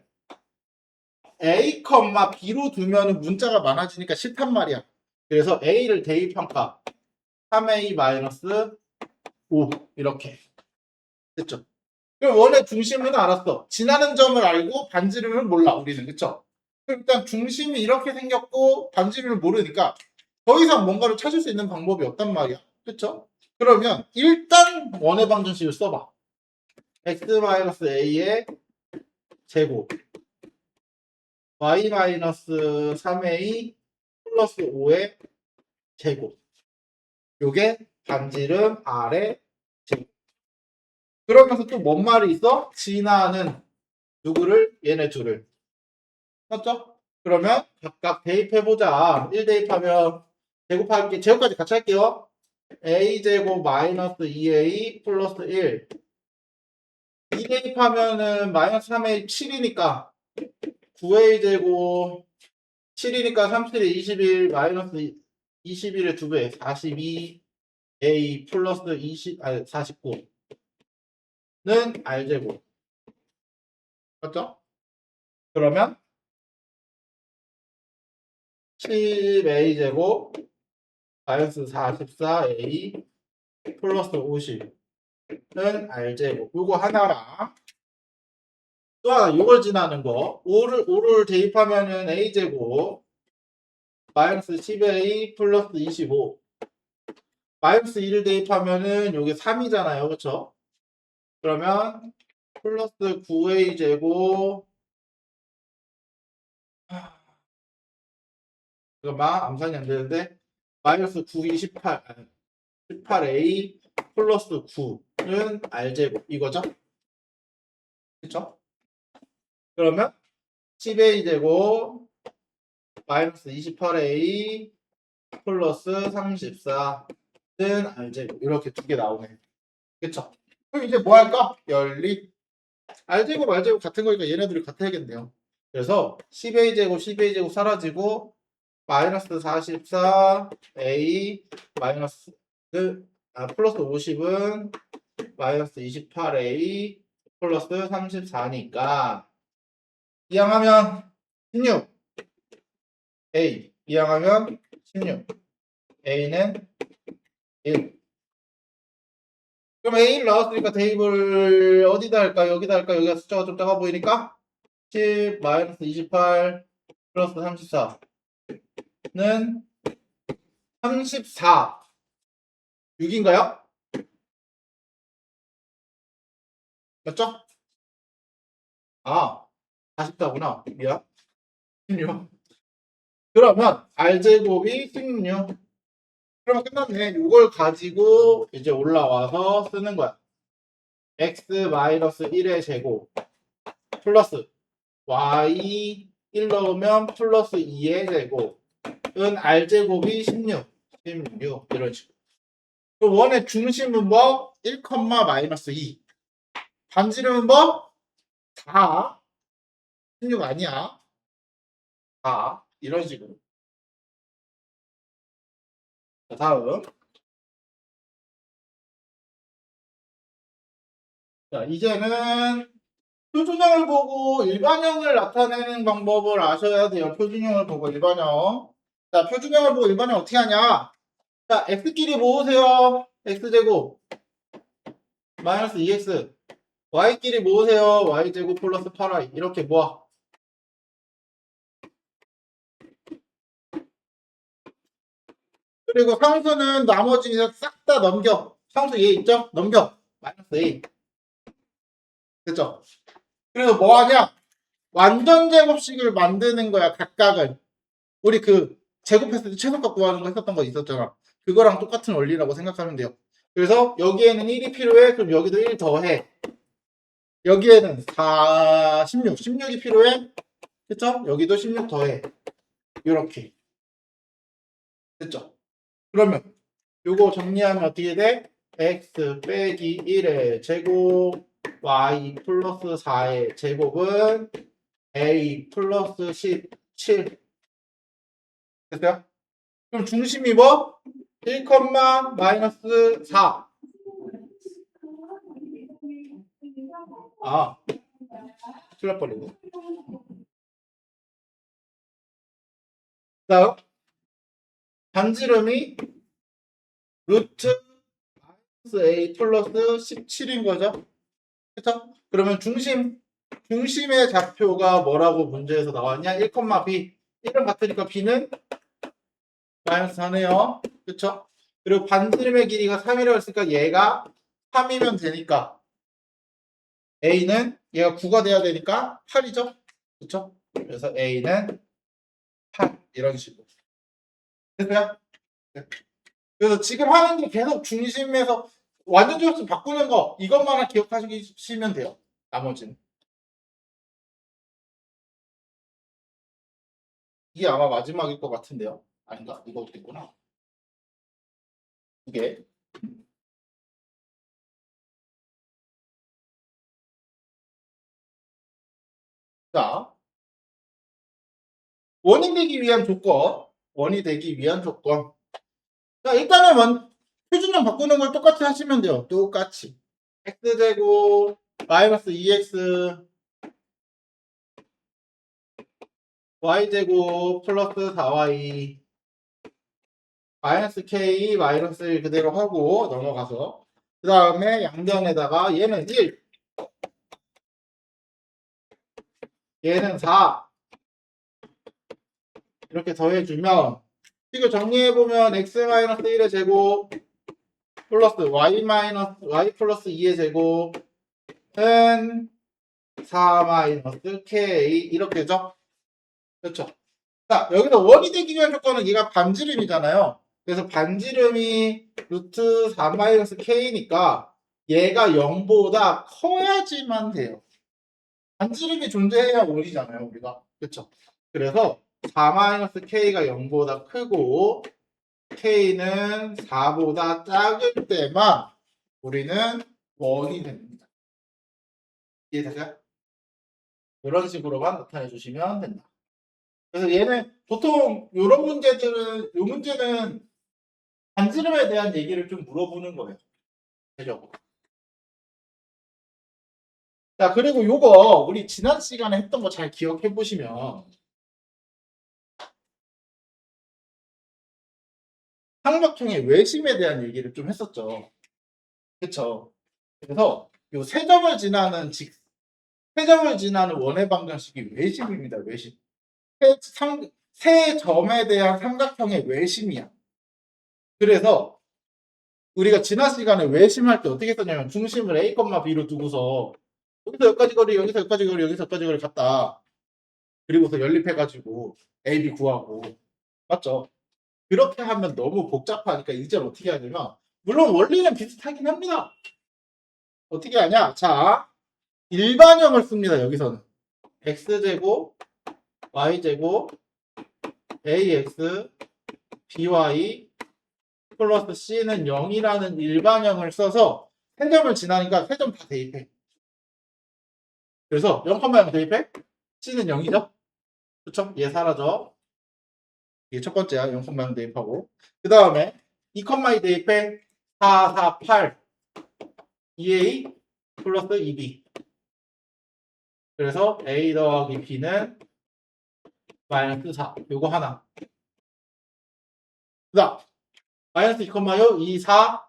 A, B로 두면 문자가 많아지니까 싫단 말이야. 그래서 A를 대입한가 3A-5 이렇게 됐죠? 그럼 원의 중심은 알았어. 지나는 점을 알고 반지름은 몰라 우리는, 그쵸? 그럼 일단 중심이 이렇게 생겼고 반지름을 모르니까 더 이상 뭔가를 찾을 수 있는 방법이 없단 말이야. 그쵸? 그러면 일단 원의 방정식을 써봐. x-a의 제곱 y-3a 플러스 5의 제곱 요게 반지름 R의 제곱. 그러면서 또 뭔 말이 있어? 지나는 누구를? 얘네 둘을. 맞죠? 그러면 각각 대입해보자. 1 대입하면 제곱할게. 제곱까지 같이 할게요. a제곱 마이너스 2a 플러스 1. 2 대입하면은 마이너스 3a 7이니까 9a 제곱 7이니까 37에 21 마이너스 21의 2배 42a 플러스 20 아니 49는 r제곱. 맞죠? 그러면 10a 제곱 마이너스 44a 플러스 50는 r제곱. 요거 하나랑 또 하나 요걸 지나는 거 5를 대입하면은 a제곱 마이너스 10a 플러스 25 마이너스 2를 대입하면은 요게 3이잖아요. 그쵸? 그러면 플러스 9a 제곱 잠깐만 암산이 안 되는데 마이너스 9, 28 18a 플러스 9는 r제곱 이거죠? 그쵸? 그러면 10a 제곱 마이너스 28a 플러스 34는 r제곱 이렇게 두 개 나오네. 그쵸? 그럼 이제 뭐 할까? 연립 r제곱 r제곱 같은 거니까 얘네들이 같아야겠네요. 그래서 10a 제곱 12a 제곱 사라지고 마이너스 44a 마이너스 플러스 50은 마이너스 28a 플러스 34니까 이항하면 16 a 이항하면 16 a는 1. 그럼 a1 나왔으니까 대입을 어디다 할까? 여기다 할까? 여기가 숫자가 좀 작아 보이니까 10 마이너스 28 플러스 34는 34 6인가요? 맞죠? 아 44구나 미안 16 그러면 r제곱이 16 그러면 끝났네. 이걸 가지고 이제 올라와서 쓰는 거야. x-1의 제곱 플러스 y 1 넣으면 플러스 2의 제곱은 r제곱이 16 이런 식으로. 그 원의 중심은 뭐? 1, 마이너스 2 반지름은 뭐? 4 16 아니야 4 이런 식으로. 자, 다음 자 이제는 표준형을 보고 일반형을 나타내는 방법을 아셔야 돼요. 표준형을 보고 일반형. 자, 표준형을 보고 일반형 어떻게 하냐? 자, x끼리 모으세요. x제곱 마이너스 2x. y끼리 모으세요. y제곱 플러스 8y. 이렇게 모아. 그리고 상수는 나머지 싹 다 넘겨. 상수 얘 있죠? 넘겨. 마이너스 a. 됐죠? 그래서 뭐 하냐? 완전 제곱식을 만드는 거야, 각각을. 우리 그 제곱했을 때 최소값 구하는 거 했었던 거 있었잖아. 그거랑 똑같은 원리라고 생각하면 돼요. 그래서 여기에는 1이 필요해. 그럼 여기도 1 더해. 여기에는 4, 16, 16이 필요해. 그쵸? 여기도 16 더해. 이렇게. 됐죠? 그러면 요거 정리하면 어떻게 돼? x 빼기 1의 제곱 y 플러스 4의 제곱은 a 플러스 17. 됐어요? 그럼 중심이 뭐? 1, 마이너스 4. 아, 틀릴 뻔했네. 다음 반지름이 루트 a 플러스 17인 거죠. 그쵸? 그러면 중심의 좌표가 뭐라고 문제에서 나왔냐? 1, b. 1은 같으니까 b는 마이너스 4네요. 그쵸? 그리고 반지름의 길이가 3이라고 했으니까 얘가 3이면 되니까 a는 얘가 9가 돼야 되니까 8이죠. 그쵸? 그래서 a는 8 이런 식으로. 됐어요? 네. 그래서 지금 하는 게 계속 중심에서 완전 조합수 바꾸는 거 이것만을 기억하시면 돼요. 나머지는. 이게 아마 마지막일 것 같은데요. 아닌가? 이것도 있구나. 이게. 자, 원이 되기 위한 조건. 원이 되기 위한 조건. 자, 일단은 표준형 바꾸는 걸 똑같이 하시면 돼요. 똑같이. x제곱 마이너스 2x y제곱 플러스 4y 마이너스 k 마이너스 1 그대로 하고 넘어가서 그 다음에 양변에다가 얘는 1 얘는 4 이렇게 더해주면 이거 정리해보면 x-1의 제곱 플러스 y 플러스 2의 제곱은 4 마이너스 k 이렇게죠. 그렇죠. 자, 여기서 원이 되기 위한 조건은 얘가 반지름이잖아요. 그래서 반지름이 루트 4 마이너스 k니까 얘가 0보다 커야지만 돼요. 반지름이 존재해야 원이잖아요, 우리가. 그렇죠. 그래서 4 마이너스 k가 0보다 크고 k는 4보다 작을 때만 우리는 원이 됩니다. 이해되세요? 이런 식으로만 나타내 주시면 된다. 그래서 얘는 보통 이런 문제들은 이 문제는 반지름에 대한 얘기를 좀 물어보는 거예요. 대적으로. 자, 그리고 요거 우리 지난 시간에 했던 거 잘 기억해 보시면 삼각형의 외심에 대한 얘기를 좀 했었죠. 그렇죠. 그래서 요 세 점을 지나는 원의 방정식이 외심입니다. 외심. 세 점에 대한 삼각형의 외심이야. 그래서 우리가 지난 시간에 외심할 때 어떻게 썼냐면 중심을 A, B로 두고서 여기서 여기까지 거리, 여기서 여기까지 거리, 여기서 여기까지 거리 갔다. 그리고서 연립해가지고 A, B 구하고. 맞죠? 그렇게 하면 너무 복잡하니까 이제 어떻게 하냐면 물론 원리는 비슷하긴 합니다. 어떻게 하냐? 자, 일반형을 씁니다. 여기서는 x제곱, y제곱, ax, by 플러스 c는 0이라는 일반형을 써서 세 점을 지나니까 세 점 다 대입해. 그래서 0,0 대입해? c는 0이죠? 그쵸? 얘 사라져. 이게 첫 번째야. 0,0 대입하고. 그 다음에 2,2 대입해. 4, 4, 8. 2a 플러스 2b. 그래서 a 더하기 b는 마이너스 4. 요거 하나. 그 다음 마이너스 2,요? 2, 4.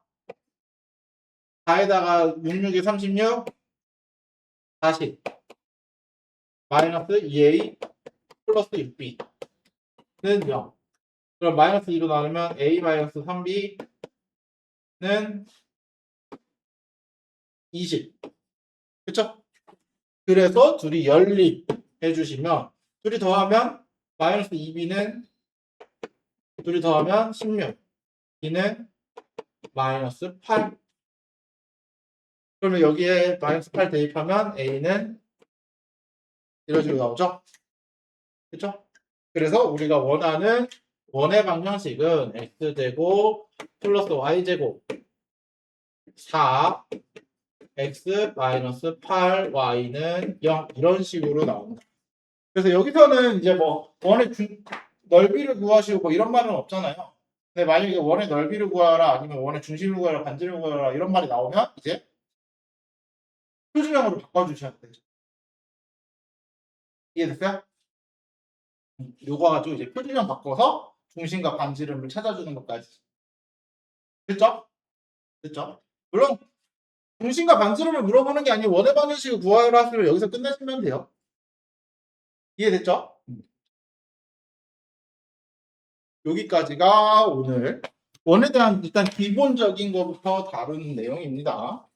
4에다가 6, 6에 36. 40. 마이너스 2a 플러스 6b는 0. 그럼 마이너스 2로 나누면 a 마이너스 3b는 20. 그쵸? 그래서 둘이 연립해 주시면 둘이 더하면 마이너스 2b는 둘이 더하면 16. b는 마이너스 8. 그러면 여기에 마이너스 8 대입하면 a는 이런 식으로 나오죠? 그렇죠? 그래서 우리가 원하는 원의 방정식은 x제곱 플러스 y제곱 4 x 마이너스 8 y는 0 이런 식으로 나옵니다. 그래서 여기서는 이제 뭐 원의 넓이를 구하시고 뭐 이런 말은 없잖아요. 근데 만약에 원의 넓이를 구하라 아니면 원의 중심을 구하라 반지름을 구하라 이런 말이 나오면 이제 표준형으로 바꿔주셔야 되죠. 이해됐어요? 요거 가지고 이제 표준형 바꿔서 중심과 반지름을 찾아주는 것까지. 됐죠? 됐죠? 물론 중심과 반지름을 물어보는 게 아니고 원의 방정식을 구하라 하시면 여기서 끝내시면 돼요. 이해됐죠? 여기까지가 오늘 원에 대한 일단 기본적인 것부터 다루는 내용입니다.